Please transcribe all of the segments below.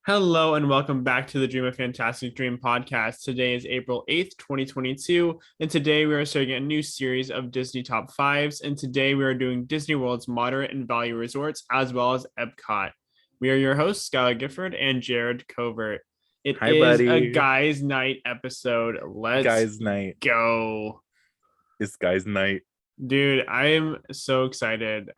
Hello and welcome back to the Dream of Fantastic Dream podcast. Today is April 8th, 2022, and today we are starting a new series of Disney Top 5s, and today we are doing Disney World's moderate and value resorts as well as Epcot. We are your hosts, Skylar Gifford and Jared Covert. It Hi, is a buddy. guys' night episode. Let's Guys' night. go. It's guys' night. Dude, I am so excited.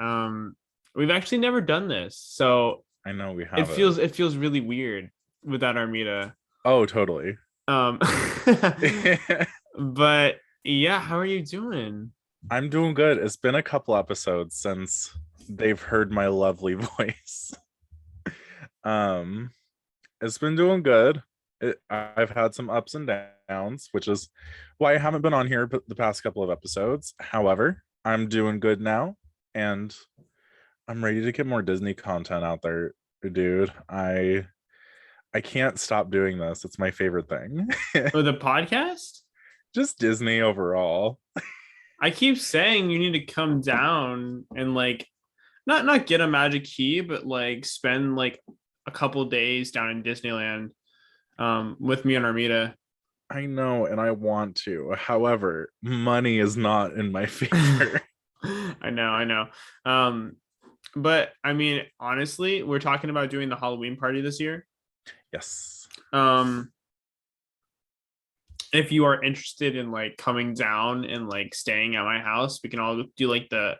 We've actually never done this, so I know we it have it. feels it feels really weird without Armida. Oh, totally. Um, but yeah, how are you doing? I'm doing good. It's been a couple episodes since they've heard my lovely voice. Um, it's been doing good. I've had some ups and downs, which is why I haven't been on here the past couple of episodes. However, I'm doing good now, and I'm ready to get more Disney content out there, dude. I can't stop doing this. It's my favorite thing. For the podcast? Just Disney overall. I keep saying you need to come down and like not get a magic key, but like spend like a couple days down in Disneyland with me and Armida. I know, and I want to. However, money is not in my favor. I know. Um, but I mean, honestly, we're talking about doing the Halloween party this year. Yes. Um, if you are interested in like coming down and like staying at my house, we can all do like the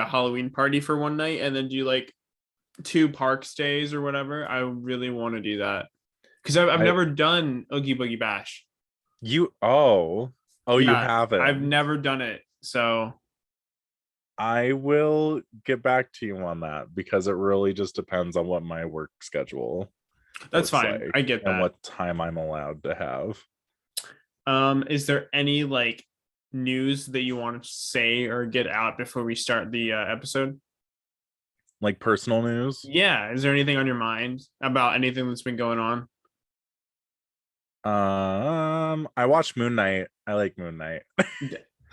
Halloween party for one night and then do like two park stays or whatever. I really want to do that because I've I never done Oogie Boogie Bash. you oh you Yeah, I've haven't. never done it. So I will get back to you on that because it really just depends on what my work schedule that's looks fine. I like get and that. what time I'm allowed to have. Is there any like news that you want to say or get out before we start the episode? Like personal news. Yeah, is there anything on your mind about anything that's been going on? I watched Moon Knight. I like Moon Knight.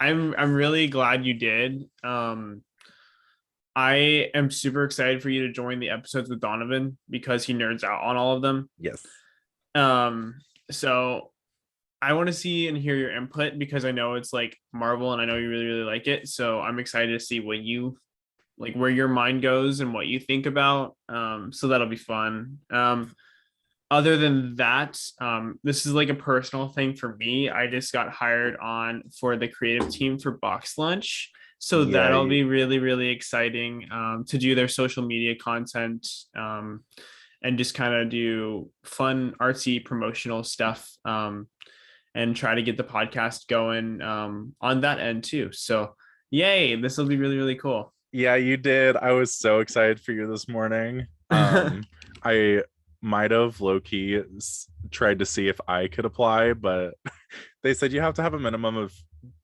I'm really glad you did. I am super excited for you to join the episodes with Donovan because he nerds out on all of them. Yes. Um, so I want to see and hear your input because I know it's like Marvel and I know you really, really like it. So I'm excited to see what you like, where your mind goes and what you think about. So that'll be fun. Other than that, this is like a personal thing for me. I just got hired on for the creative team for Box Lunch. So Yeah, that'll be really, really exciting to do their social media content and just kind of do fun, artsy, promotional stuff and try to get the podcast going on that end too. So, yay, this will be really, really cool. yeah, you did. I was so excited for you this morning. I might have low-key tried to see if I could apply, but they said you have to have a minimum of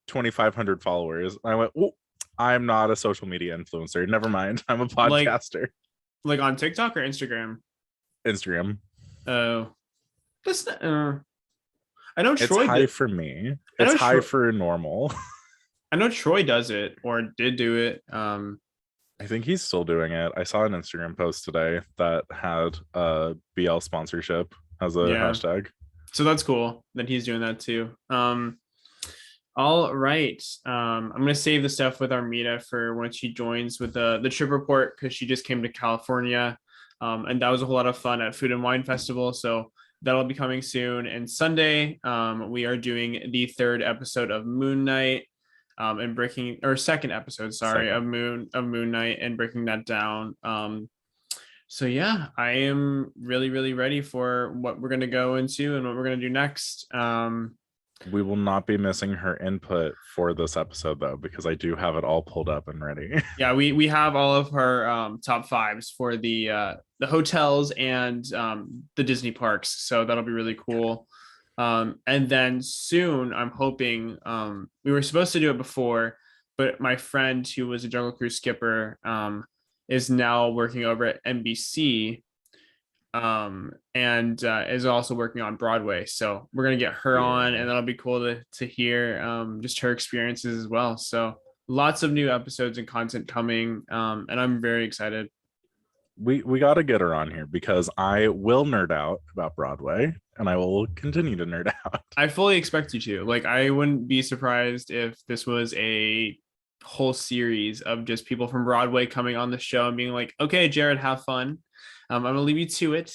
2,500 followers. I went, oh, I'm not a social media influencer. Never mind. I'm a like, podcaster. like on TikTok or Instagram. Instagram. Oh, that's not, I know It's Troy high did. for me. I It's know high Troy. for normal. I know Troy does it or did do it. I think he's still doing it. I saw an Instagram post today that had BL sponsorship as a Yeah. hashtag. So that's cool that he's doing that too. All right. I'm gonna save the stuff with Armida for when she joins with the trip report because she just came to California, and that was a whole lot of fun at Food and Wine Festival. So that'll be coming soon. And Sunday, we are doing the third episode of Moon Knight, and breaking or second episode, sorry, Second. of Moon Knight and breaking that down. So yeah, I am really, really ready for what we're gonna go into and what we're gonna do next. We will not be missing her input for this episode though, because I do have it all pulled up and ready. Yeah, we have all of her top fives for the hotels and the Disney parks, so that'll be really cool. And then soon, I'm hoping we were supposed to do it before, but my friend who was a Jungle Cruise skipper is now working over at NBC and is also working on Broadway. So we're gonna get her on, Yeah. and that'll be cool to hear just her experiences as well. So lots of new episodes and content coming, and I'm very excited. we got to get her on here because I will nerd out about Broadway and I will continue to nerd out. I fully expect you to. Like, I wouldn't be surprised if this was a whole series of just people from Broadway coming on the show and being like, "Okay, Jared, have fun. I'm gonna leave you to it."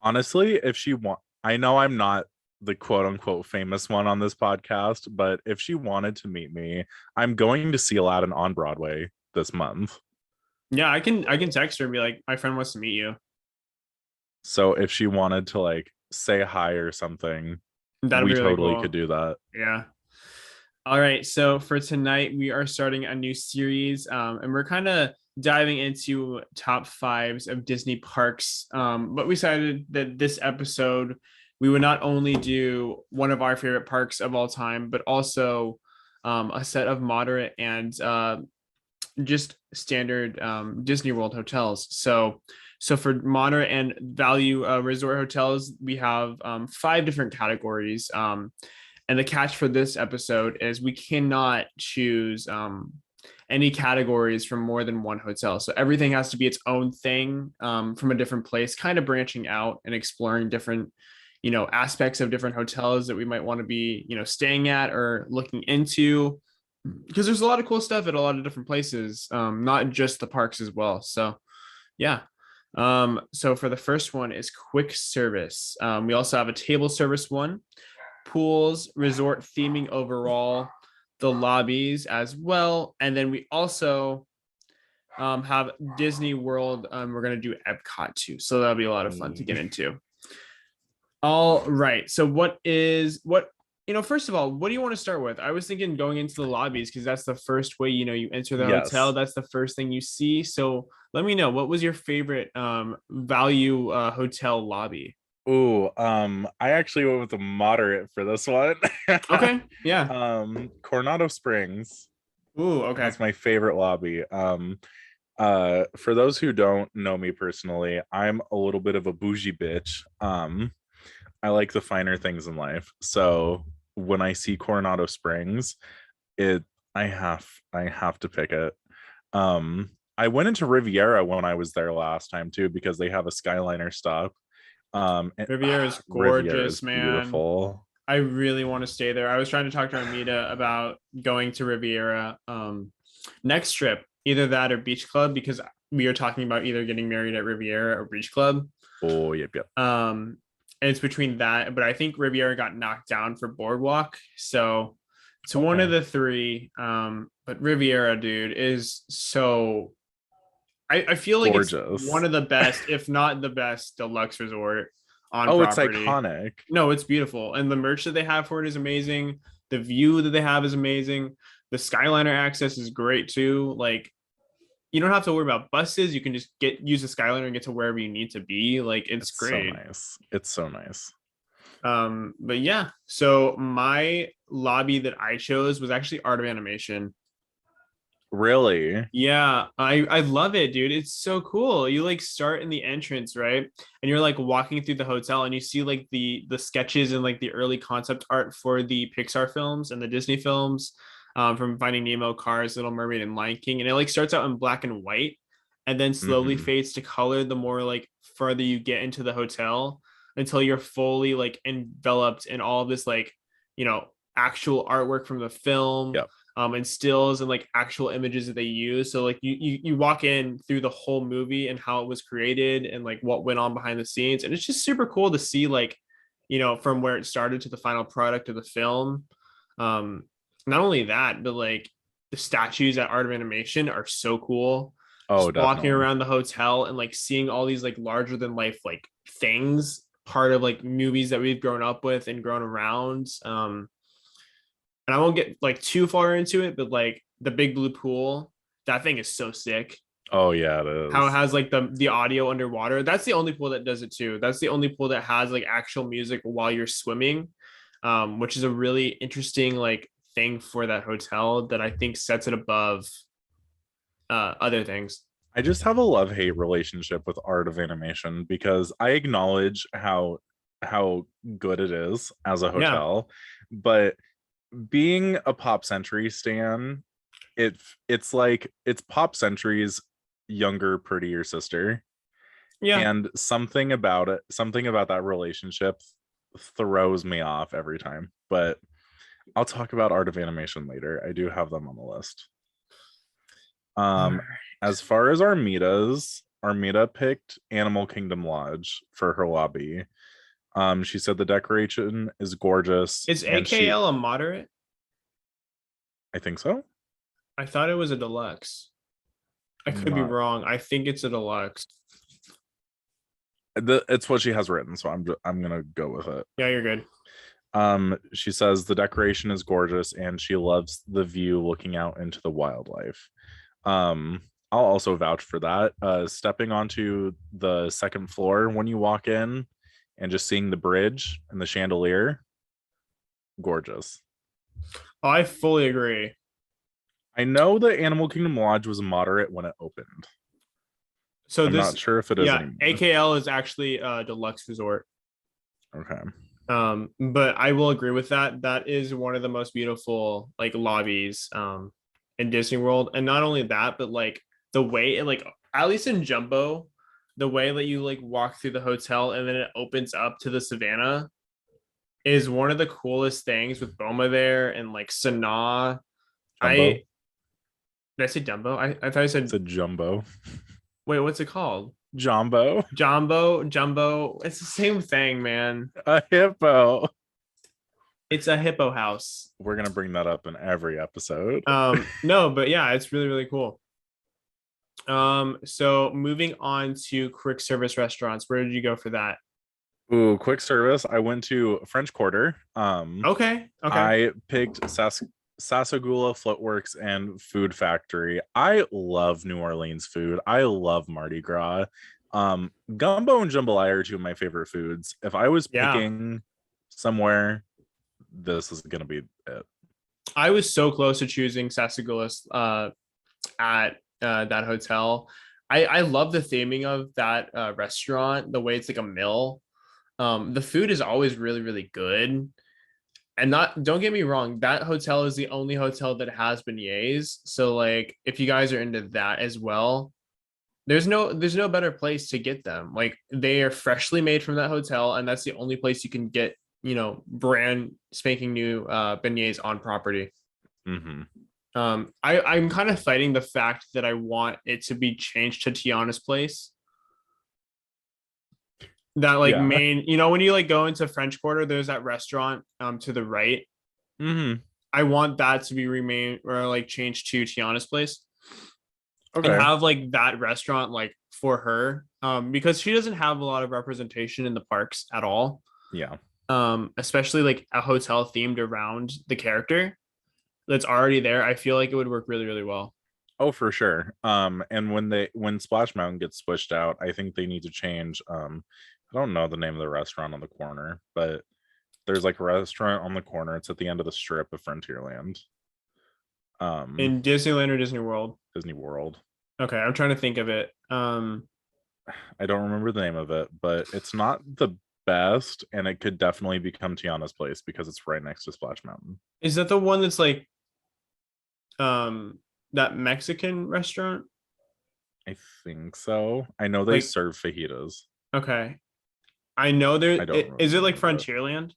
Honestly, if she want, I know I'm not the quote unquote famous one on this podcast, but if she wanted to meet me, I'm going to see Aladdin on Broadway this month. Yeah, I can text her and be like, "My friend wants to meet you." So if she wanted to like say hi or something, That'd we be really totally could cool. do that. Yeah. All right. So for tonight, we are starting a new series, and we're kind of diving into top fives of Disney parks. But we decided that this episode, we would not only do one of our favorite parks of all time, but also a set of moderate and just standard Disney World hotels. So for moderate and value resort hotels, we have five different categories. And the catch for this episode is we cannot choose any categories from more than one hotel. So everything has to be its own thing from a different place, kind of branching out and exploring different, aspects of different hotels that we might want to be, staying at or looking into. Because there's a lot of cool stuff at a lot of different places, not just the parks as well. So yeah. So for the first one is quick service. We also have a table service one, pools, resort theming overall, the lobbies as well. And then we also have Disney World. We're going to do Epcot too. So that'll be a lot of fun to get into. All right. So first of all, what do you want to start with? I was thinking going into the lobbies because that's the first way, you enter the hotel. Yes. That's the first thing you see. So let me know, what was your favorite value hotel lobby? Ooh, I actually went with a moderate for this one. Okay. Yeah. Coronado Springs. Ooh, okay. That's my favorite lobby. For those who don't know me personally, I'm a little bit of a bougie bitch. I like the finer things in life. So when I see Coronado Springs, it I have to pick it. I went into Riviera when I was there last time too because they have a Skyliner stop. Riviera is Riviera gorgeous, is man. beautiful. I really want to stay there. I was trying to talk to Armida about going to Riviera next trip, either that or Beach Club, because we are talking about either getting married at Riviera or Beach Club. Oh, yep. And it's between that, but I think Riviera got knocked down for Boardwalk, so it's one of Okay. the three. But Riviera, dude, is so. I feel like it's one Gorgeous. of the best, if not the best, deluxe resort on Oh, it's property. iconic. No, it's beautiful, and the merch that they have for it is amazing. The view that they have is amazing. The Skyliner access is great too. Like, you don't have to worry about buses. You can just use the Skyliner and get to wherever you need to be. Like, it's It's so great. nice. It's so nice. But yeah, so my lobby that I chose was actually Art of Animation. Really? Yeah, I love it, dude. It's so cool. You like start in the entrance, right? And you're like walking through the hotel and you see like the sketches and like the early concept art for the Pixar films and the Disney films, from Finding Nemo, Cars, Little Mermaid, and Lion King. And it like starts out in black and white and then slowly Hmm. fades to color the more like further you get into the hotel until you're fully like enveloped in all of this like, you know, actual artwork from the film, Yep. and stills and like actual images that they use. So like you walk in through the whole movie and how it was created and like what went on behind the scenes, and it's just super cool to see like, from where it started to the final product of the film. Um, Not only that, but like the statues at Art of Animation are so cool. Oh, Just walking definitely. around the hotel and like seeing all these like larger than life like things, part of like movies that we've grown up with and grown around. And I won't get like too far into it, but like the big blue pool, that thing is so sick. Oh, yeah, it How it is. has like the audio underwater. That's the only pool that does it too. That's the only pool that has like actual music while you're swimming, which is a really interesting like thing for that hotel that I think sets it above other things. I just have a love-hate relationship with Art of Animation because I acknowledge how good it is as a Yeah. hotel, but being a Pop Century stan, it's like it's Pop Century's younger, prettier sister. Yeah. And something about that relationship throws me off every time. But I'll talk about Art of Animation later. I do have them on the list. All Um, right. as far as Armida picked Animal Kingdom Lodge for her lobby. She said the decoration is gorgeous, Is and she, AKL a moderate? I think so. I thought it was a deluxe. I I'm could be not. wrong. I think it's a deluxe. It's what she has written, so I'm gonna go with it. Yeah, you're good. She says the decoration is gorgeous, and she loves the view looking out into the wildlife. Um, I'll also vouch for that. Stepping onto the second floor when you walk in, and just seeing the bridge and the chandelier, gorgeous. Oh, I fully agree. I know the Animal Kingdom Lodge was moderate when it opened. So I'm not this, sure if it is yeah, anymore. AKL is actually a deluxe resort. Okay. But I will agree with that. That is one of the most beautiful like lobbies in Disney World. And not only that, but like the way it like at least in Jumbo, the way that you like walk through the hotel and then it opens up to the savannah is one of the coolest things with Boma there and like Sanaa. Jumbo. I did I say Dumbo? I thought I It's said a jumbo. wait, what's it called? Jumbo. Jumbo. It's the same thing, man. A hippo. It's a hippo house. We're gonna bring that up in every episode. No, but yeah, it's really, really cool. So moving on to quick service restaurants, where did you go for that? Ooh, quick service. I went to French Quarter. Okay. I picked Sasagula Floatworks and Food Factory. I love New Orleans food. I love Mardi Gras. Gumbo and jambalaya are two of my favorite foods. If I was Yeah. picking somewhere, this is gonna be it. I was so close to choosing Sasagulus at that hotel. I love the theming of that restaurant, the way it's like a mill. The food is always really, really good. And not don't get me wrong, that hotel is the only hotel that has beignets. So like if you guys are into that as well, there's no better place to get them. Like they are freshly made from that hotel, and that's the only place you can get, brand spanking new beignets on property. Mm-hmm. I'm kind of fighting the fact that I want it to be changed to Tiana's place. That like Yeah. main, when you like go into French Quarter, there's that restaurant to the right. Mm-hmm. I want that to be remain or like changed to Tiana's place and Okay. have like that restaurant like for her because she doesn't have a lot of representation in the parks at all. Yeah. Especially like a hotel themed around the character that's already there. I feel like it would work really, really well. Oh, for sure. And when Splash Mountain gets switched out, I think they need to change. I don't know the name of the restaurant on the corner, but there's like a restaurant on the corner. It's at the end of the strip of Frontierland. In Disneyland or Disney World. Disney World. Okay, I'm trying to think of it. I don't remember the name of it, but it's not the best, and it could definitely become Tiana's place because it's right next to Splash Mountain. Is that the one that's like that Mexican restaurant? I think so. I know they Like, serve fajitas. okay. I know there I don't is remember it the like name of it. Frontierland?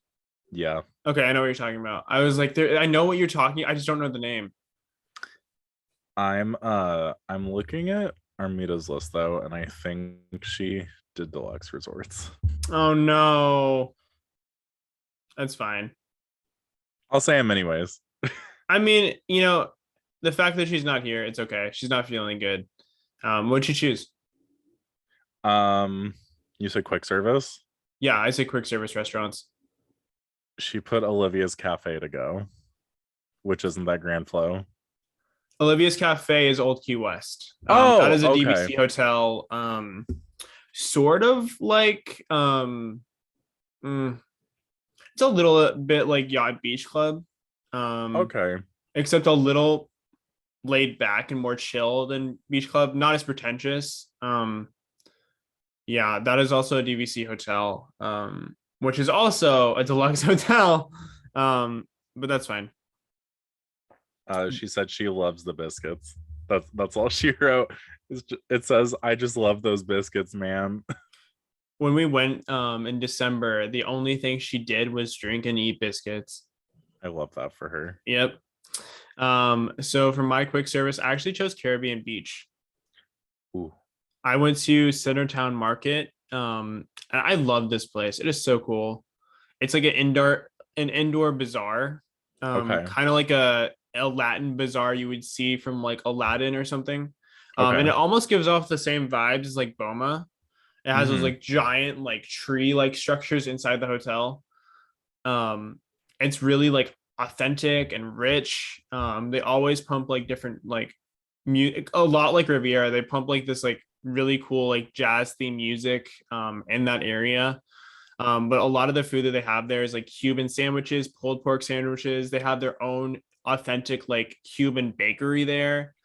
Yeah. Okay, I know what you're talking about. I was like there I know what you're talking. I just don't know the name. I'm looking at Armita's list though, and I think she did deluxe resorts. Oh no. That's fine. I'll say him anyways. I mean, the fact that she's not here, it's okay. She's not feeling good. What'd you choose? You said quick service. Yeah, I say quick service restaurants. She put Olivia's Cafe to go, which isn't that Grand Flow. Olivia's Cafe is Old Key West. That Oh, is a okay. DVC hotel. Sort of like mm, it's a little bit like Yacht Beach Club. Um, Okay. except a little laid back and more chill than Beach Club, not as pretentious. Yeah, that is also a DVC hotel, which is also a deluxe hotel. But that's fine. She said she loves the biscuits. That's all she wrote. It says, "I just love those biscuits, ma'am." When we went in December, the only thing she did was drink and eat biscuits. I love that for her. Yep. So for my quick service, I actually chose Caribbean Beach. Ooh, I went to Centertown Market. And I love this place. It is so cool. It's like an indoor bazaar. okay, Kind of like a Latin bazaar you would see from like Aladdin or something. And okay. it almost gives off the same vibes as like Boma. It has those Mm-hmm. like giant like tree like structures inside the hotel. Um, it's really like authentic and rich. They always pump like different like music, a lot like Riviera. They pump like this like really cool like jazz theme music in that area. But a lot of the food that they have there is like Cuban sandwiches, pulled pork sandwiches. They have their own authentic like Cuban bakery there.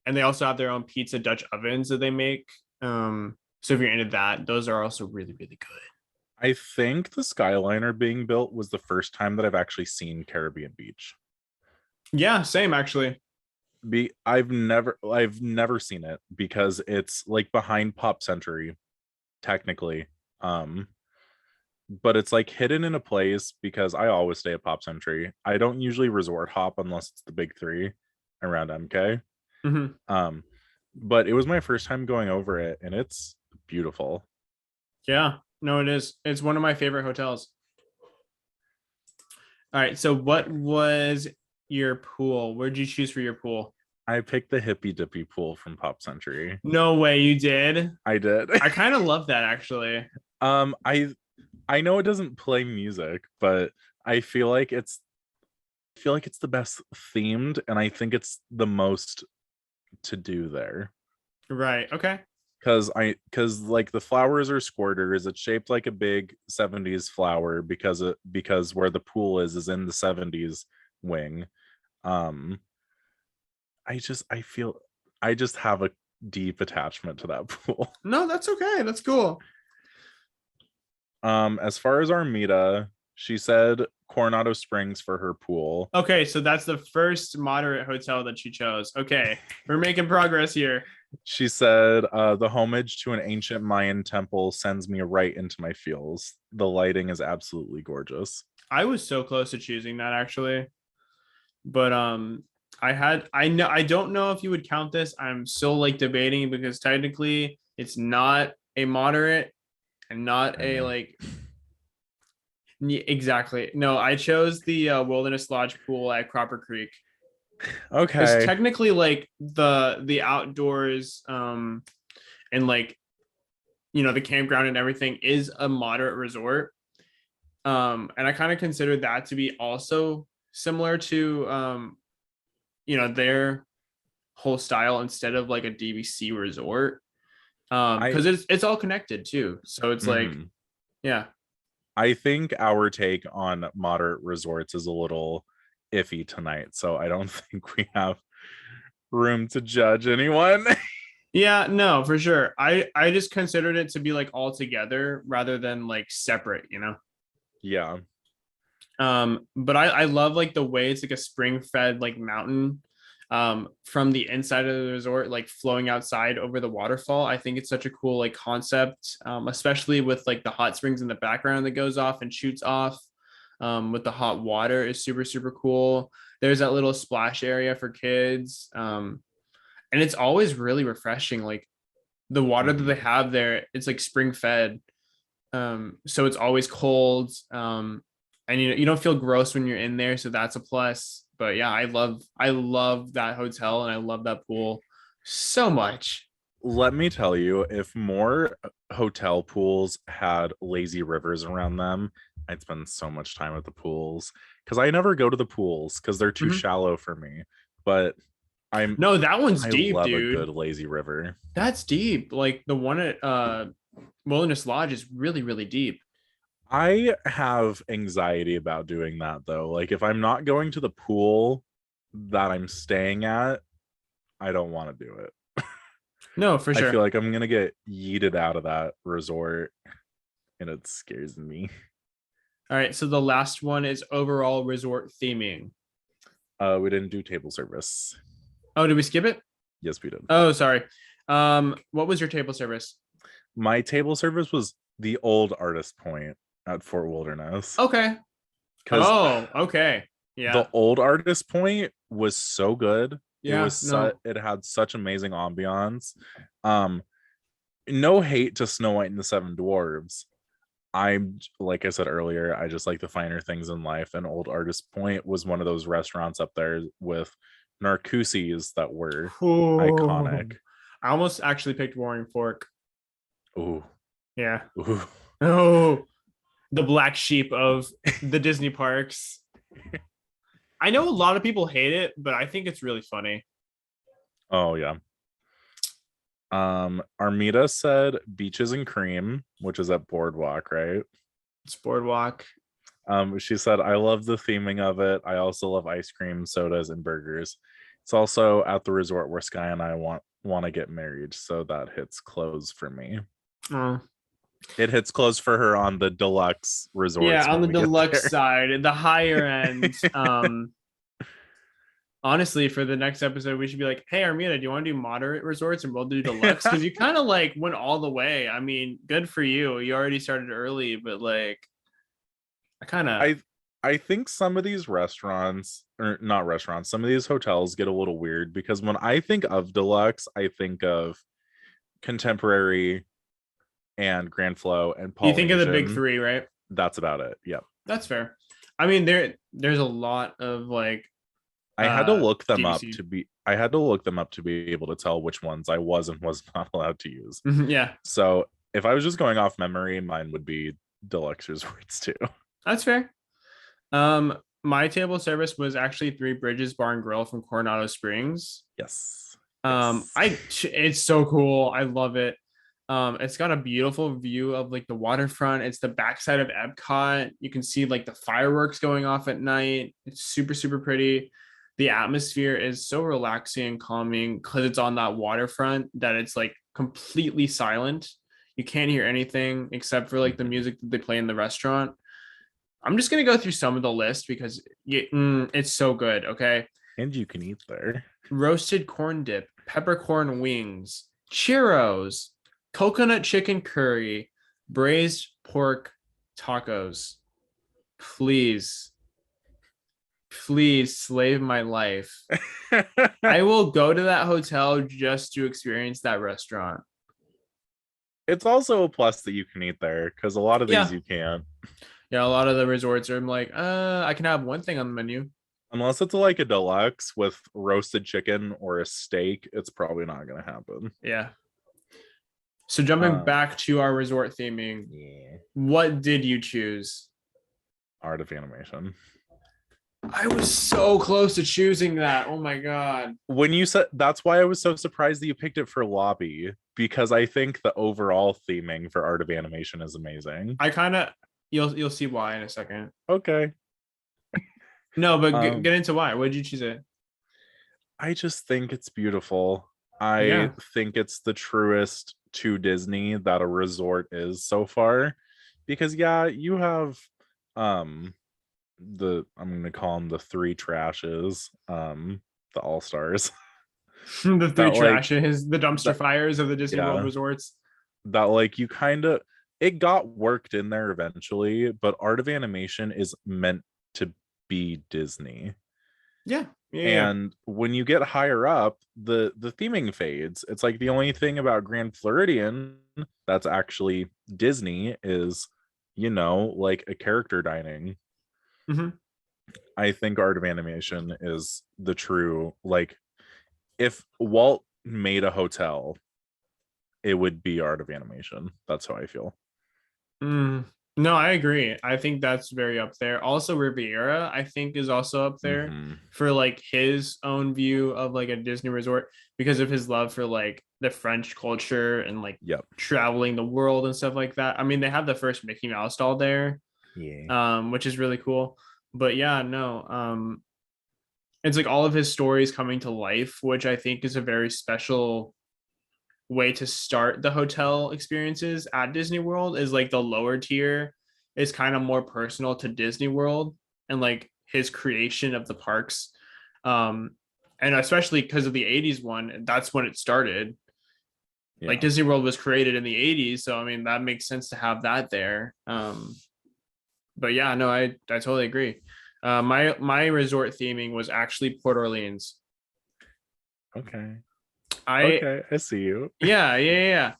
And they also have their own pizza Dutch ovens that they make. So if you're into that, those are also really, really good. I think the Skyliner being built was the first time that I've actually seen Caribbean Beach. Yeah, same actually. I've never seen it because it's like behind Pop Century, technically. Um, but it's like hidden in a place because I always stay at Pop Century. I don't usually resort hop unless it's the big three around MK. Mhm. Um, but it was my first time going over it, and it's beautiful. Yeah, no, it is. It's one of my favorite hotels. All right. So what was your pool? Where'd you choose for your pool? I picked the Hippy Dippy pool from Pop Century. No way you did. I did. I kind of love that actually. um, I I know it doesn't play music, but I feel like it's the best themed, and I think it's the most to do there. Right. Okay. Because like the flowers are squirters. It's shaped like a big 70s flower because where the pool is in the 70s wing. Um, I feel I just have a deep attachment to that pool. No, that's okay. That's cool. As far as Armida, she said Coronado Springs for her pool. Okay, so that's the first moderate hotel that you chose. Okay, we're making progress here. She said, the homage to an ancient Mayan temple sends me right into my feels. The lighting is absolutely gorgeous. I was so close to choosing that actually, but I don't know if you would count this. I'm still like debating because technically it's not a moderate and not I a know. like exactly. No, I chose the Wilderness Lodge pool at Cropper Creek because Okay. technically like the outdoors and like the campground and everything is a moderate resort. And I kind of consider that to be also similar to their whole style instead of like a DVC resort. I Because it's all connected too. So it's like, mhm. yeah. I think our take on moderate resorts is a little iffy tonight, so I don't think we have room to judge anyone. Yeah, no, for sure. I just considered it to be like all together rather than like separate. Yeah. But I love like the way it's like a spring fed like mountain from the inside of the resort, like flowing outside over the waterfall. I think it's such a cool like concept, especially with like the hot springs in the background that goes off and shoots off. With the hot water is super, super cool. There's that little splash area for kids. And it's always really refreshing. Like the water that they Mhm. have there, it's like spring fed. So it's always cold. And you don't feel gross when you're in there, so that's a plus. But yeah, I love that hotel and I love that pool so much. Let me tell you, if more hotel pools had lazy rivers around them, I'd spend so much time at the pools because I never go to the pools because they're too Mhm. shallow for me. But I'm No, that one's I deep, love a good dude. lazy river. That's deep. Like the one at Wilderness Lodge is really, really deep. I have anxiety about doing that though. Like if I'm not going to the pool that I'm staying at, I don't want to do it. No, for I feel sure. like I'm gonna get yeeted out of that resort, and it scares me. All right, so the last one is overall resort theming. We didn't do table service. Oh, did we skip it? Yes, we did. Oh, sorry. What was your table service? My table service was the old Artist Point at Fort Wilderness Okay. because Oh, okay. the Yeah. old Artist Point was so good. Yeah. No. It had such amazing ambiance. Um, no hate to Snow White and the Seven Dwarves. I'm like I said earlier, I just like the finer things in life. And Old Artist Point was one of those restaurants up there with narcooses that were Ooh. iconic. I almost actually picked Roaring Fork. Ooh, Yeah. ooh. Oh, the black sheep of the Disney parks. I know a lot of people hate it, but I think it's really funny. Oh yeah. Armida said Beaches and Cream, which is at Boardwalk, right? It's Boardwalk. She said, I love the theming of it. I also love ice cream, sodas, and burgers. It's also at the resort where Sky and I want to get married, so that hits close for me. Oh. It hits close for her on the deluxe resorts Yeah, on when the we get deluxe there. side, the higher end. Honestly, for the next episode, we should be like, hey, Armina, do you want to do moderate resorts and we'll do deluxe? Because you kind of like went all the way. I mean, good for you. You already started early, but like, I kind of, I I think some of these restaurants, or not restaurants, some of these hotels get a little weird because when I think of deluxe, I think of contemporary and Grand Flow and you think of the big Polynesian. three, right? That's about it. Yep. That's fair. I mean, there's a lot of like I had to look them up juicy. to be I had to look them up to be able to tell which ones I was and was not allowed to use. Yeah, So if I was just going off memory, mine would be deluxe resorts too. that's fair. My table service was actually Three Bridges Bar and Grill from Coronado Springs. Yes. Yes. It's so cool. I love it. It's got a beautiful view of like the waterfront. It's the backside of Epcot. You can see like the fireworks going off at night. It's super, super pretty. The atmosphere is so relaxing and calming because it's on that waterfront that it's like completely silent. You can't hear anything except for like the Mhm. music that they play in the restaurant. I'm just gonna go through some of the list because it's so good. Okay, And you can eat there. roasted corn dip, peppercorn wings, churros, coconut chicken curry, braised pork tacos. Please, please slave my life. I will go to that hotel just to experience that restaurant. It's also a plus that you can eat there because a lot of these Yeah. you can't. Yeah, a lot of the resorts are I'm like, I can have one thing on the menu. Unless it's like a deluxe with roasted chicken or a steak, it's probably not going to happen. Yeah. So jumping Um, back to our resort theming, yeah. what did you choose? Art of Animation. I was so close to choosing that. Oh my god. When you said that's why I was so surprised that you picked it for lobby because I think the overall theming for Art of Animation is amazing. I kind of you'll see why in a second. Okay. No, but Um, get into why. What did you choose it? I just think it's beautiful. I Yeah. think it's the truest to Disney that a resort is so far. Because yeah, you have um I'm gonna call them the three trashes, the all stars. The three that like trashes, the dumpster that fires of the Disney World yeah, resorts. that like you kind of it got worked in there eventually, but Art of Animation is meant to be Disney. Yeah. Yeah. Yeah. And when you get higher up, the theming fades. It's like the only thing about Grand Floridian that's actually Disney is, like a character dining. Mm-hmm. I think Art of Animation is the true, like, if Walt made a hotel, it would be Art of Animation. That's how I feel. Mm. No, I agree. I think that's very up there. Also, Riviera, I think, is also up there Mm-hmm. for like his own view of like a Disney resort because of his love for like the French culture and like Yep. traveling the world and stuff like that. I mean, they have the first Mickey Mouse doll there, Yeah. which is really cool. But yeah, no, it's like all of his stories coming to life, which I think is a very special way to start the hotel experiences at Disney World is like the lower tier is kind of more personal to Disney World and like his creation of the parks. Um, and especially because of the 80s one, that's when it started. Like Yeah. Disney World was created in the 80s, so I mean that makes sense to have that there. But yeah, no, I totally agree. My resort theming was actually Port Orleans. Okay. I Okay. I see you. yeah.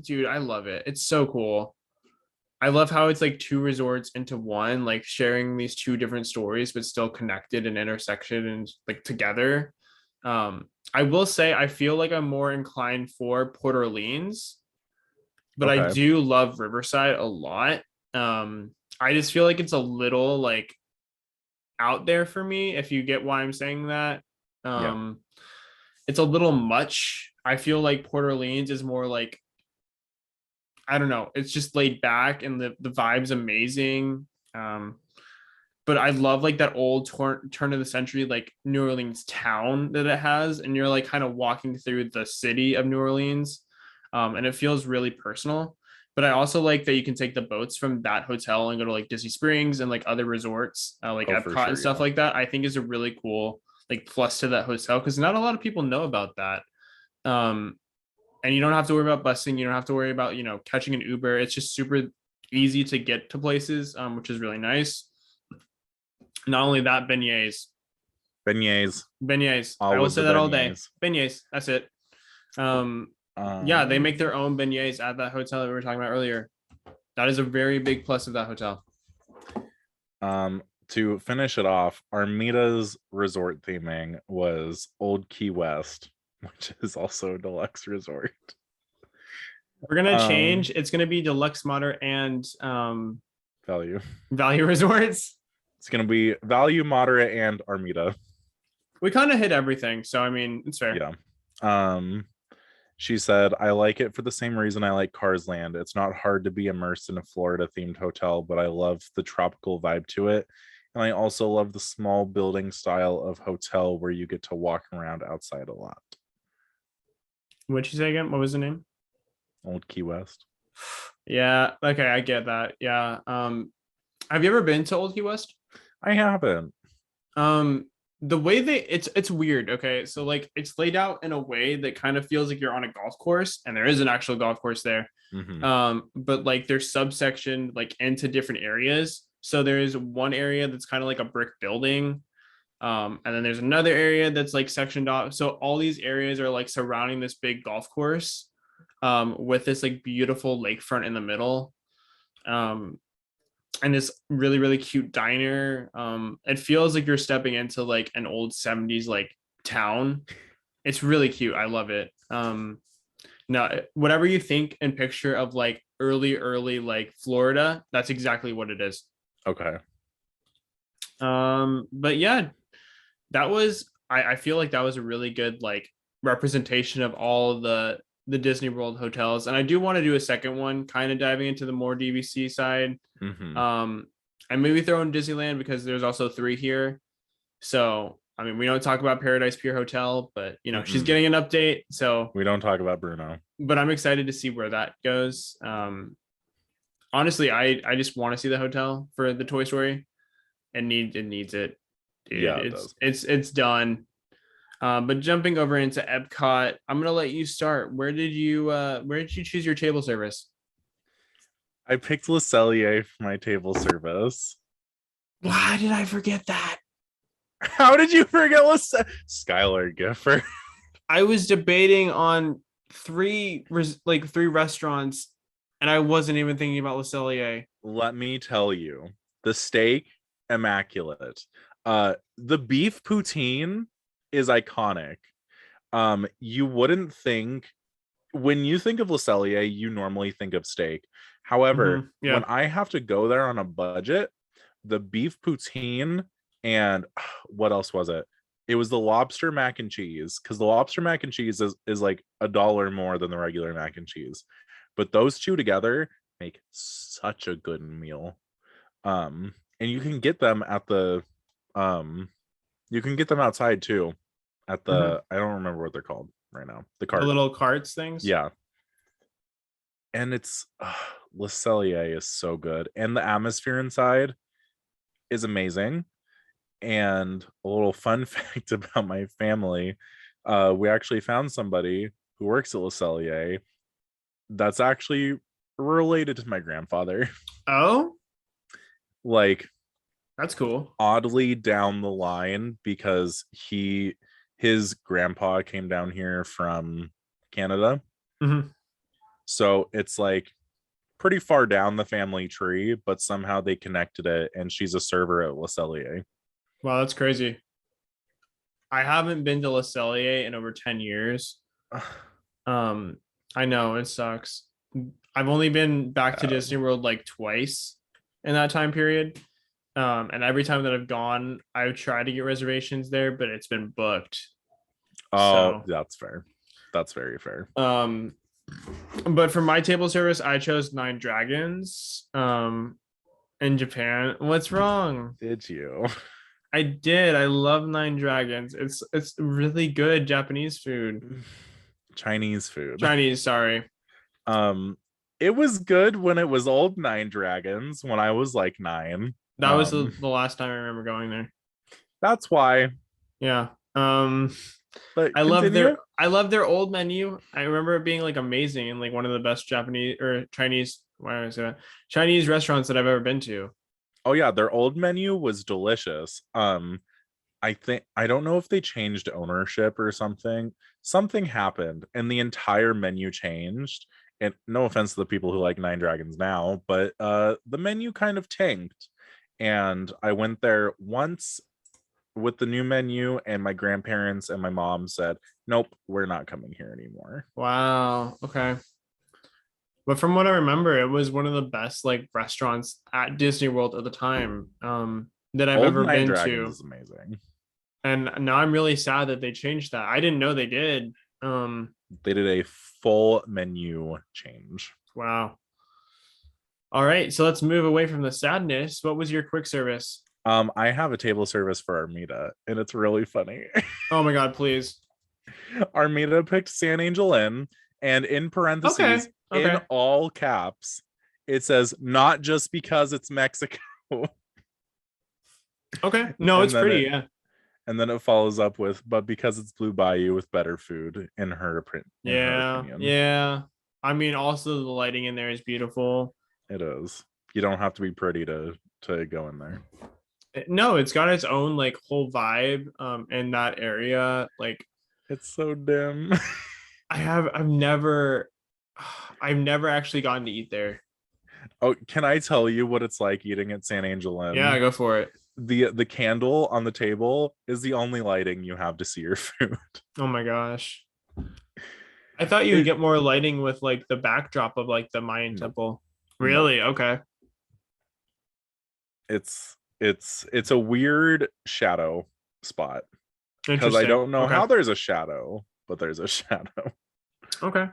Dude, I love it. It's so cool. I love how it's like two resorts into one, like sharing these two different stories, but still connected and intersected and like together. I will say I feel like I'm more inclined for Port Orleans, but I Okay. do love Riverside a lot. I just feel like it's a little like out there for me, if you get why I'm saying that. Yeah. Um, it's a little much. I feel like Port Orleans is more like, I don't know, it's just laid back and the vibe's amazing. Um, but I love like that old turn of the century like New Orleans town that it has, and you're like kind of walking through the city of New Orleans, and it feels really personal. But I also like that you can take the boats from that hotel and go to like Disney Springs and like other resorts, like Oh, for Epcot and sure. stuff Yeah. like that. I think is a really cool like plus to that hotel because not a lot of people know about that. Um, and you don't have to worry about busing. You don't have to worry about catching an Uber. It's just super easy to get to places, which is really nice. Not only that, beignets. Beignets. Beignets. I will Always say the that all day. beignets. Beignets. That's it. Um, yeah, they make their own beignets at that hotel that we were talking about earlier. That is a very big plus of that hotel. To finish it off, Armita's resort theming was Old Key West, which is also a deluxe resort. We're gonna Um, change. It's gonna be deluxe, moderate, and value. value resorts. It's gonna be value, moderate, and Armida. We kind of hit everything, so I mean, it's fair. Yeah. Um, she said, I like it for the same reason I like Cars Land. It's not hard to be immersed in a Florida themed hotel, but I love the tropical vibe to it. And I also love the small building style of hotel where you get to walk around outside a lot. What'd you say again? What was the name? Old Key West. Yeah. Okay, I get that. Yeah. Have you ever been to Old Key West? I haven't. Um, the way it's weird. Okay, so like it's laid out in a way that kind of feels like you're on a golf course, and there is an actual golf course there. Mm-hmm. But like there's subsection like into different areas. So there's one area that's kind of like a brick building. And then there's another area that's like sectioned off. So all these areas are like surrounding this big golf course, with this like beautiful lakefront in the middle. Um, and this really really cute diner. It feels like you're stepping into like an old 70s like town. It's really cute. I love it. Now whatever you think and picture of like early like Florida, that's exactly what it is. Okay. But yeah, that was I feel like that was a really good like representation of all the Disney World hotels, and I do want to do a second one kind of diving into the more DVC side. Mm-hmm. um and maybe throw in Disneyland because there's also three here. So I mean we don't talk about Paradise Pier Hotel, but she's Mm-mm. getting an update, so We don't talk about Bruno. but I'm excited to see where that goes. Honestly, I just want to see the hotel for the Toy Story. It needs it, dude. Yeah, it it's does. it's it's done. But jumping over into Epcot, I'm gonna let you start. Where did you choose your table service? I picked Le Cellier for my table service. Why did I forget that? How did you forget Skylar Gifford? I was debating on three restaurants, and I wasn't even thinking about Le Cellier. Let me tell you, the steak, immaculate. The beef poutine is iconic. You wouldn't think when you think of Le Cellier, you normally think of steak. However, when Yeah. I have to go there on a budget, the beef poutine and what else was it? It was the lobster mac and cheese because the lobster mac and cheese is like $1 more than the regular mac and cheese. But those two together make such a good meal. And you can get them at the you can get them outside too at hmm the I don't remember what they're called right now. The The cart. little carts things. Yeah. And it's Le Cellier is so good. And the atmosphere inside is amazing. And a little fun fact about my family, we actually found somebody who works at Le Cellier that's actually related to my grandfather. Oh, Like that's cool. oddly down the line, because his grandpa came down here from Canada. Mhm. So it's like pretty far down the family tree, but somehow they connected it, and she's a server at Le Cellier. Wow, that's crazy. I haven't been to Le Cellier in over 10 years. Um, I know it sucks. I've only been back to Disney World like twice in that time period. And every time that I've gone, I've tried to get reservations there, but it's been booked. Oh, So, that's fair. That's very fair. um, but for my table service, I chose Nine Dragons. In Japan. What's wrong? Did you? I did. I love Nine Dragons. It's really good Japanese food. Chinese food. Chinese, sorry. Um, it was good when it was old Nine Dragons when I was like 9. That was the last time I remember going there. That's why. Yeah. But continue. I love their old menu. I remember it being like amazing and like one of the best Japanese or Chinese, why did I say that? Chinese restaurants that I've ever been to. Oh yeah, their old menu was delicious. I don't know if they changed ownership or something. Something happened and the entire menu changed. And no offense to the people who like Nine Dragons now, but the menu kind of tanked. And I went there once with the new menu, and my grandparents and my mom said, "Nope, we're not coming here anymore." Wow. Okay. But from what I remember, it was one of the best like restaurants at Disney World at the time that I've Old ever Nine been Dragons to. is amazing. And now I'm really sad that they changed that. I didn't know they did. They did a full menu change. Wow. All right, so let's move away from the sadness. What was your quick service? I have a table service for Armida, and it's really funny. Oh my God, please. Armida picked San Angel Inn, and in parentheses, Okay. in Okay. all caps, it says not just because it's Mexico. Okay. No, and it's then pretty. it Yeah. and then it follows up with, but because it's Blue Bayou with better food, in her Yeah. opinion. Yeah. I mean, also the lighting in there is beautiful. It is. You don't have to be pretty to go in there. No, it's got its own like whole vibe in that area. Like It's so dim. I've never actually gotten to eat there. Oh, can I tell you what it's like eating at San Angel Yeah, Inn? go for it. The candle on the table is the only lighting you have to see your food. Oh my gosh. I thought you would It, get more lighting with like the backdrop of like the Mayan nope, temple. nope. Really? Okay. It's a weird shadow spot, because I Interesting. don't know Okay. how there's a shadow, but there's a shadow. Okay.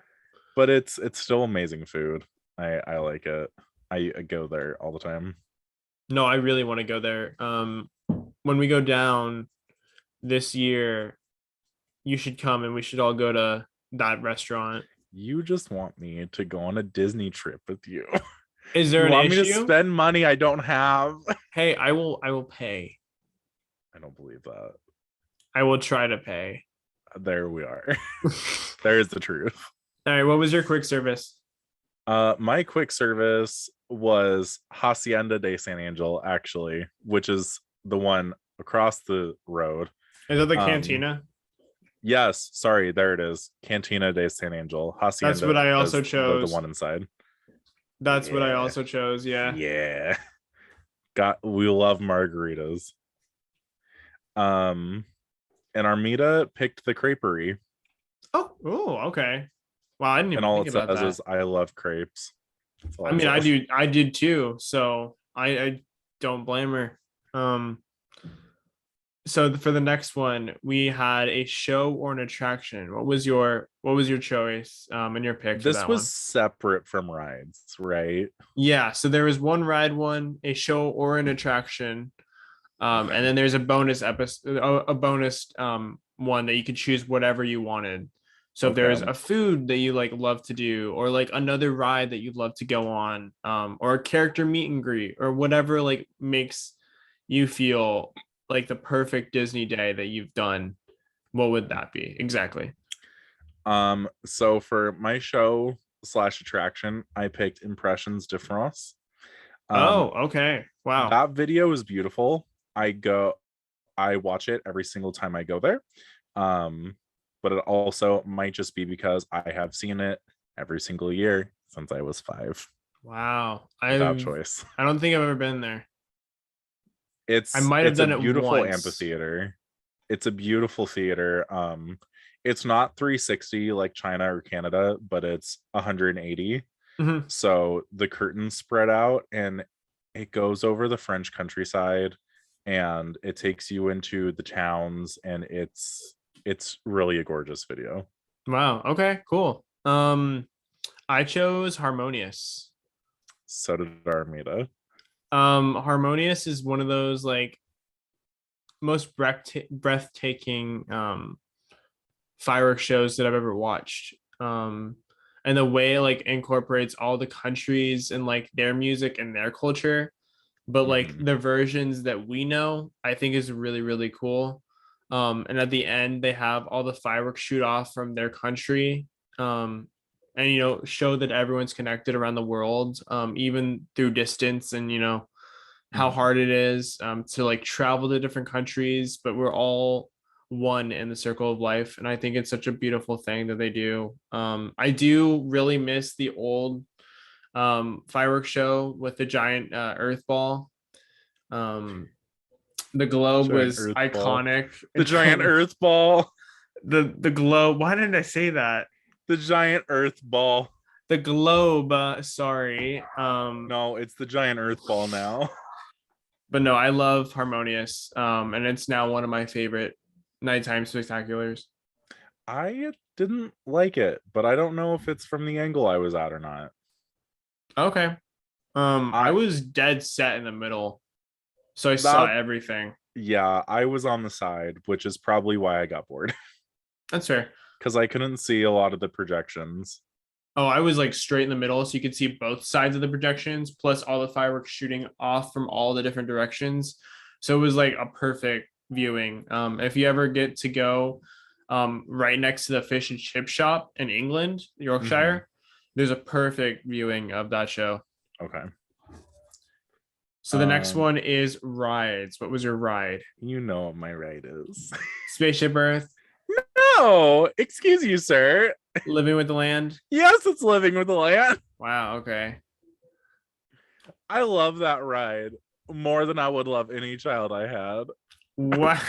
But it's still amazing food. I like it. I go there all the time. No, I really want to go there. When we go down this year, you should come and we should all go to that restaurant. You just want me to go on a Disney trip with you. Is there You an want me to issue? spend money I don't have. Hey, I will pay. I don't believe that. I will try to pay. There we are. All There is the truth. right, what was your quick service? My quick service was Hacienda de San Angel, actually, which is the one across the road. Is that the Um, cantina? Yes, sorry, there it is. Cantina de San Angel. That's Hacienda what I also is the chose. one inside. That's what I Yeah. also chose. Yeah. Yeah. We love margaritas. And Armida picked the creperie, Oh, okay. Wow, I didn't and even all think it about says that. is I love crepes. That's all I it mean, says. I did too. So I don't blame her. So for the next one, we had a show or an attraction. What was your choice and your pick for This that was one? separate from rides, right? Yeah, so there was one ride one, a show or an attraction. And then there's a bonus episode, a bonus one that you could choose whatever you wanted. So if Okay. there's a food that you like love to do, or like another ride that you'd love to go on, or a character meet and greet, or whatever like makes you feel like the perfect Disney day that you've done, what would that be exactly? So for my show slash attraction, I picked Impressions de France. Um, Oh, okay. Wow. that video is beautiful. I watch it every single time I go there. Um, but it also might just be because I have seen it every single year since I was 5 Wow. without choice. I don't think I've ever been there. I It's might have it's a done it beautiful once. amphitheater. It's a beautiful theater. It's not 360 like China or Canada, but it's 180. Mhm. So the curtains spread out and it goes over the French countryside and it takes you into the towns and it's really a gorgeous video. Wow. Okay, cool. I chose Harmonious. So did Armida. Harmonious is one of those like most breathtaking fireworks shows that I've ever watched. And the way it, like incorporates all the countries and like their music and their culture, but like Mhm. the versions that we know, I think is really, really cool. And at the end, they have all the fireworks shoot off from their country. And show that everyone's connected around the world, even through distance, and how Mhm. hard it is to like travel to different countries, but we're all one in the circle of life. And I think it's such a beautiful thing that they do. I do really miss the old fireworks show with the giant earth ball. Um, the globe Giant was earth ball. iconic. The giant earth ball. The globe. Why didn't I say that? The giant earth ball. The globe. Sorry. No, it's the giant earth ball now. But no, I love Harmonious. And it's now one of my favorite nighttime spectaculars. I didn't like it, but I don't know if it's from the angle I was at or not. Okay. I I was dead set in the middle, so I saw that everything. Yeah, I was on the side, which is probably why I got bored That's fair. because I couldn't see a lot of the projections. Oh, I was like straight in the middle, so you could see both sides of the projections, plus all the fireworks shooting off from all the different directions. So it was like a perfect viewing. If you ever get to go right next to the fish and chip shop in England, Mhm. Yorkshire, there's a perfect viewing of that show. Okay. So the next Um, one is rides. What was your ride? you know what my right is. Spaceship Earth, No, excuse you, sir. Living with the Land. Yes, it's Living with the Land. Wow. Okay. I love that ride more than I would love any child I had. What?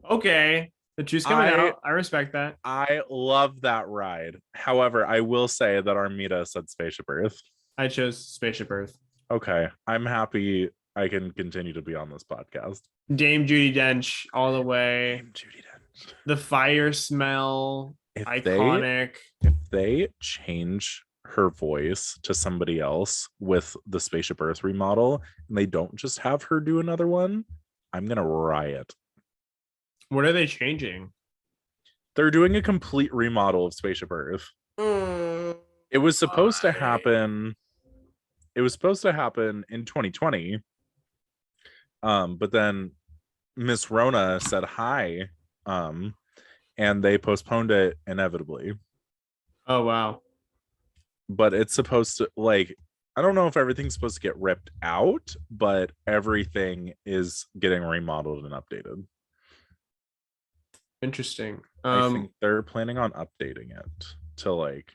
Okay. The truth's coming I out. I respect that. I love that ride. However, I will say that Armida said Spaceship Earth. I chose Spaceship Earth. Okay, I'm happy I can continue to be on this podcast. Dame Judy Dench all the way. Name Judy Dench. The fire smell, If they iconic. if they change her voice to somebody else with the Spaceship Earth remodel and they don't just have her do another one, I'm gonna riot. What are they changing? They're doing a complete remodel of Spaceship Earth. It was supposed to Why? happen. It was supposed to happen in 2020. But then Miss Rona said hi. And they postponed it inevitably. Oh wow. But it's supposed to like I don't know if everything's supposed to get ripped out, but everything is getting remodeled and updated. Interesting. I think they're planning on updating it to like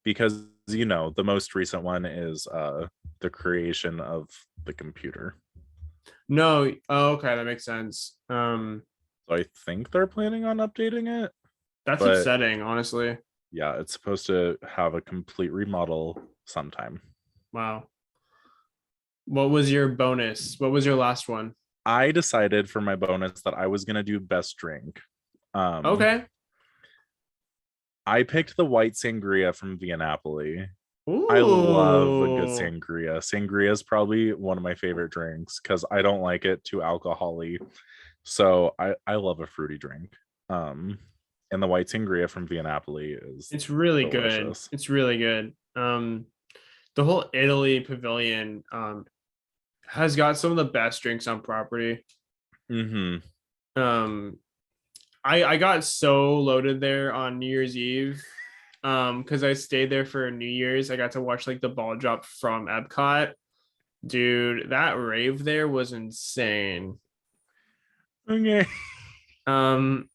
because the most recent one is the creation of the computer. No. Oh, okay, that makes sense. So I think they're planning on updating it, That's but upsetting, honestly. yeah, it's supposed to have a complete remodel sometime. Wow. What was your bonus? What was your last one? I decided for my bonus that I was gonna do best drink. Okay. I picked the white sangria from Via Napoli. I love a good Ooh. sangria. Sangria is probably one of my favorite drinks because I don't like it too alcoholy. So I love a fruity drink. And the white sangria from Via Napoli is It's really good. delicious. It's really good. The whole Italy pavilion has got some of the best drinks on property. Mm-hmm. Um, I got so loaded there on New Year's Eve. Because I stayed there for New Year's. I got to watch like the ball drop from Epcot. Dude, that rave there was insane. Okay. Um,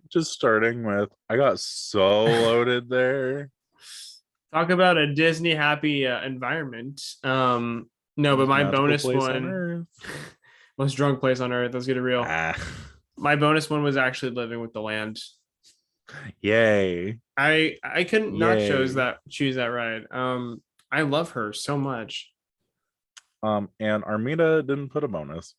Just starting with, I got so loaded there. talk about a Disney happy environment. No, but Most my magical bonus place on one, earth. most drunk place on earth. Let's get it real. Ah, My bonus one was actually living with the land. yay. I couldn't not Yay. choose that ride. I love her so much. And Armida didn't put a bonus.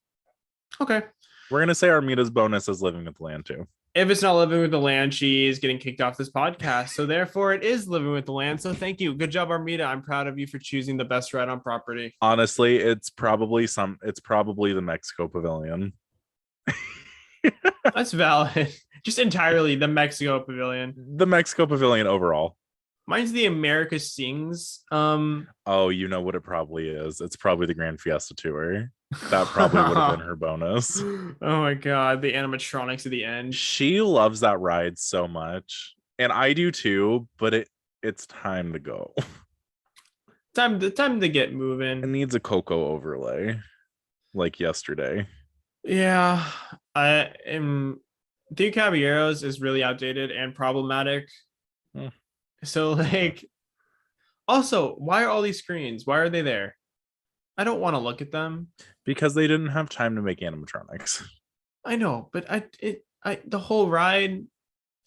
Okay. We're gonna say Armida's bonus is living with the land too. If it's not living with the land, she's getting kicked off this podcast. So therefore, it is living with the land. So thank you. Good job, Armida. I'm proud of you for choosing the best ride on property. Honestly, it's probably the Mexico Pavilion. That's valid. Just entirely the Mexico Pavilion. The Mexico Pavilion overall. Mine's the America Sings. Oh, you know what it probably is. It's probably the Grand Fiesta Tour. That probably would have been her bonus. Oh my god, the animatronics at the end. She loves that ride so much. And I do too, but it's time to go. Time to get It moving. needs a Coco overlay like yesterday. Yeah, I am. Three Caballeros is really outdated and problematic. Hmm. So like, also, why are all these screens? Why are they there? I don't want to look at them. Because they didn't have time to make animatronics. I know, but the whole ride.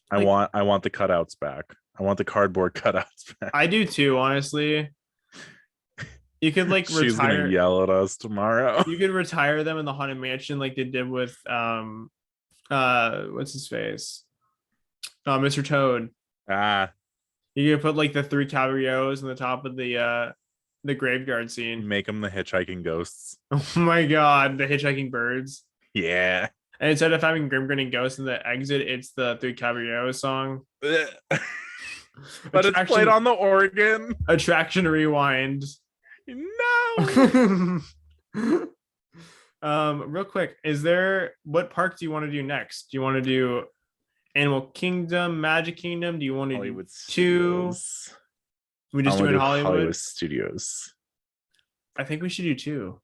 I Like, want the cutouts back. I want the cardboard cutouts back. I do too, honestly. You could like She's gonna retire. yell at us tomorrow. You could retire them in the Haunted Mansion like they did with what's his face? Mr. Toad. Ah, You could put like the three caballeros on the top of the graveyard scene. make them the hitchhiking ghosts. Oh my god, the hitchhiking birds. Yeah. And instead of having Grim Grinning Ghost in the exit, it's the Three Caballeros song. But it's played on the organ. Attraction Rewind. No. Real quick, what park do you want to do next? Do you want to do Animal Kingdom, Magic Kingdom? Do you want to Hollywood do two? Studios. We just I do wanna in Hollywood. Studios. I think we should do two.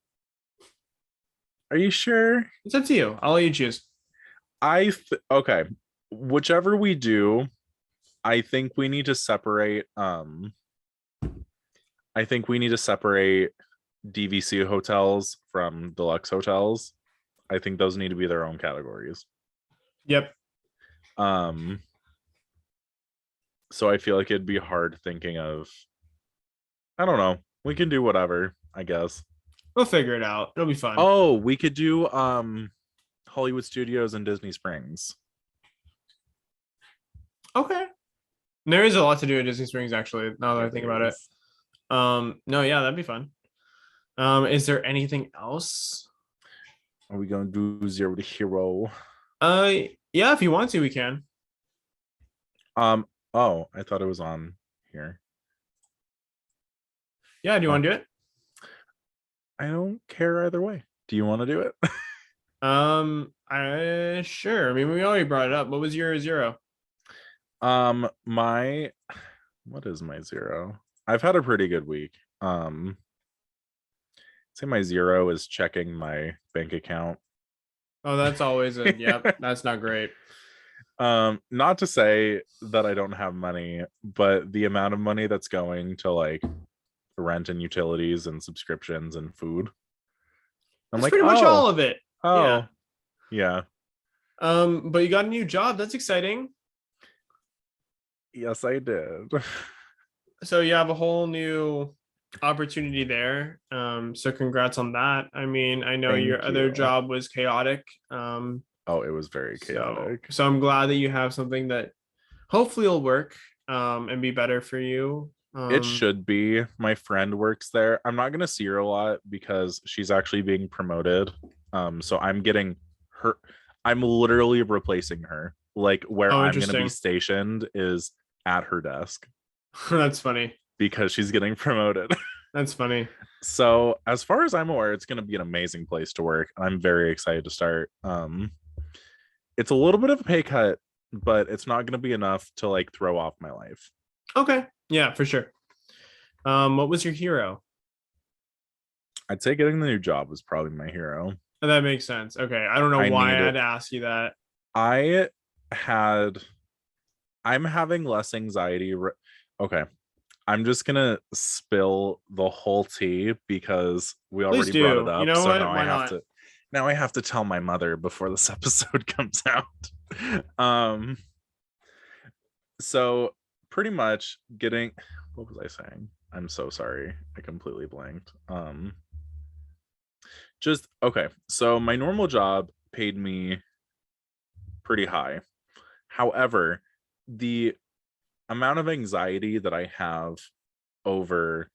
Are you sure? It's up to you. I'll let you choose. Okay. Whichever we do, I think we need to separate DVC hotels from deluxe hotels. I think those need to be their own categories. Yep. So I feel like it'd be hard thinking of, I don't know. We can do whatever, I guess. We'll figure it out. It'll be fun. Oh, we could do Hollywood Studios and Disney Springs. Okay. There is a lot to do at Disney Springs, actually, now that I think about it. No, yeah, that'd be fun. Is there anything else? Are we gonna do Zero to Hero? Yeah, if you want to, we can. Oh, I thought it was on here. Yeah, do you want to do it? I don't care either way. Do you want to do it? I sure. I mean, we already brought it up. What was your zero? My what is my zero? I've had a pretty good week. Say my zero is checking my bank account. Oh, that's always a yep. That's not great. Not to say that I don't have money, but the amount of money that's going to like rent and utilities and subscriptions and food. I'm That's like, pretty much all of it. Oh, yeah. But you got a new job. That's exciting. Yes, I did. So you have a whole new opportunity there. So congrats on that. I mean, I know your other job was chaotic. Oh, it was very chaotic. So I'm glad that you have something that hopefully will work and be better for you. It should be. My friend works there. I'm not gonna see her a lot because she's actually being promoted. So I'm getting her. I'm literally replacing her. Like where I'm gonna be stationed is at her desk. That's funny because she's getting promoted. That's funny. So as far as I'm aware, it's going to be an amazing place to work. I'm very excited to start. It's a little bit of a pay cut, but it's not going to be enough to like throw off my life. Okay. Yeah, for sure. What was your hero? I'd say getting the new job was probably my hero. Oh, that makes sense. Okay. I don't know I why need I had it. to ask you that. I had I'm having less anxiety. Okay. I'm just gonna spill the whole tea because we Please already brought it do. You up. know So what? Why not? now I have to tell my mother before this episode comes out. Um so pretty much getting what was I saying? I'm so sorry. I completely blanked. Just okay. So my normal job paid me pretty high. However, the amount of anxiety that I have over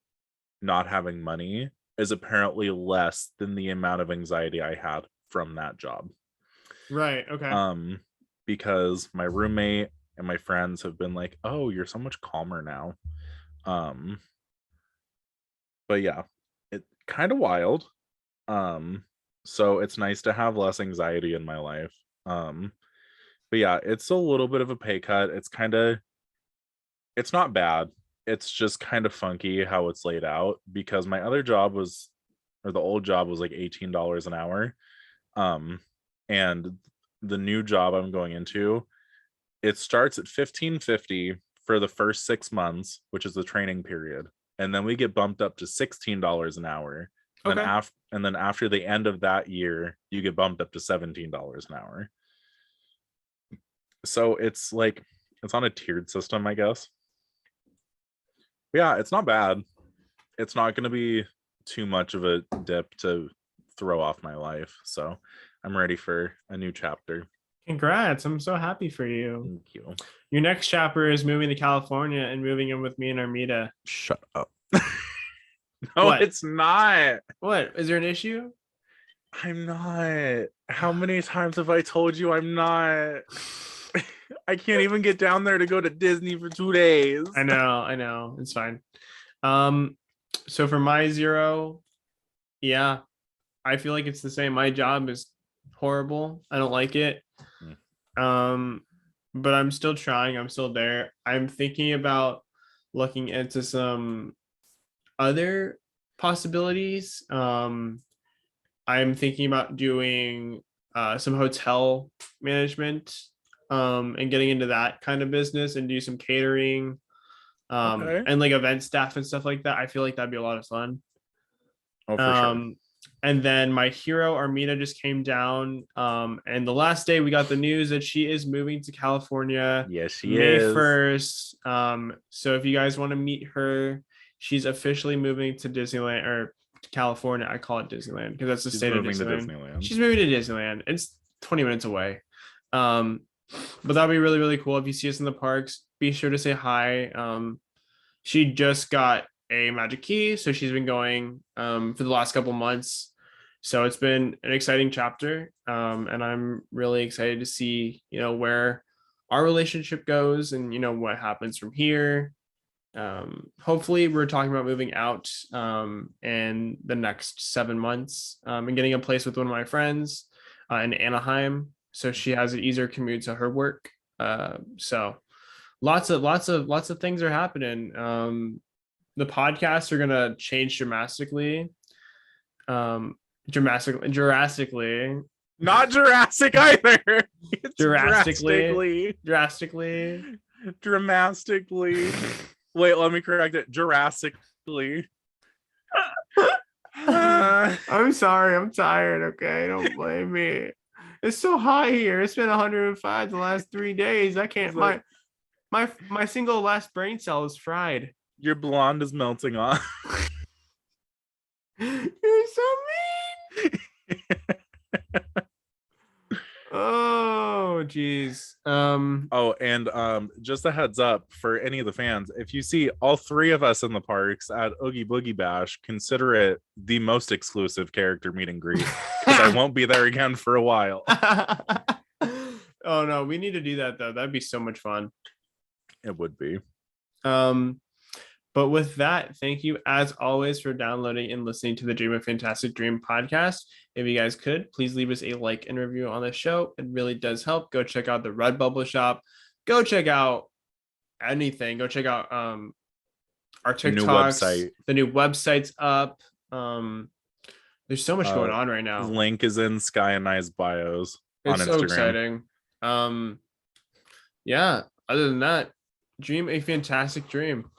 not having money is apparently less than the amount of anxiety I had from that job. Right. Okay. Um, because my roommate and my friends have been like, "Oh, you're so much calmer now." Um, but yeah, it kind of wild. Um, so it's nice to have less anxiety in my life. Um, but yeah, it's a little bit of a pay cut. It's not bad. It's just kind of funky how it's laid out because my other job was or the old job was like $18 an hour. Um and the new job I'm going into, it starts at 15.50 for the first 6 months, which is the training period. And then we get bumped up to $16 an hour. Okay. And then after the end of that year, you get bumped up to $17 an hour. So it's like it's on a tiered system, I guess. Yeah, it's not bad. It's not going to be too much of a dip to throw off my life. So I'm ready for a new chapter. Congrats. I'm so happy for you. Thank you. Your next chapter is moving to California and moving in with me and Armida. Shut up. No, What? it's not. What? Is there an issue? I'm not. How many times have I told you I'm not? I can't even get down there to go to Disney for 2 days. I know. It's fine. Um, so for my zero, yeah, I feel like it's the same. My job is horrible. I don't like it. Um, but I'm still trying. I'm still there. I'm thinking about looking into some other possibilities. I'm thinking about doing some hotel management and getting into that kind of business and do some catering Okay. and like event staff and stuff like that. I feel like that'd be a lot of fun. Oh, for sure. And then my hero Armina just came down. And the last day we got the news that she is moving to California Yes, she May is. 1st. So if you guys want to meet her, she's officially moving to Disneyland or to California. I call it Disneyland because that's the She's state of moving to Disneyland. Disneyland. She's moving to Disneyland. It's 20 minutes away. But that'll be really, really cool. If you see us in the parks, be sure to say hi. She just got a magic key, so she's been going for the last couple months. So it's been an exciting chapter, and I'm really excited to see where our relationship goes and what happens from here. Hopefully, we're talking about moving out in the next 7 months and getting a place with one of my friends in Anaheim, so she has an easier commute to her work. So lots of things are happening. The podcasts are gonna change dramatically. Drastically, Not Jurassic either. It's drastically, drastically. drastically. Dramatically. Wait, let me correct it. Jurassically. I'm sorry. I'm tired. Okay, don't blame me. It's so hot here. It's been 105 the last 3 days. I can't. My single last brain cell is fried. Your blonde is melting off. You're so mean. Oh, geez. Oh, and just a heads up for any of the fans, if you see all three of us in the parks at Oogie Boogie Bash, consider it the most exclusive character meet and greet because I won't be there again for a while. Oh no, we need to do that though. That'd be so much fun. It would be. Um, But with that, thank you as always for downloading and listening to the Dream a Fantastic Dream podcast. If you guys could, please leave us a like and review on the show. It really does help. Go check out the Redbubble shop. Go check out anything. Go check out our The new TikToks. website. The new website's up. There's so much going on right now. Link is in Sky and I's bios on It's so Instagram. exciting. Yeah. Other than that, dream a fantastic dream.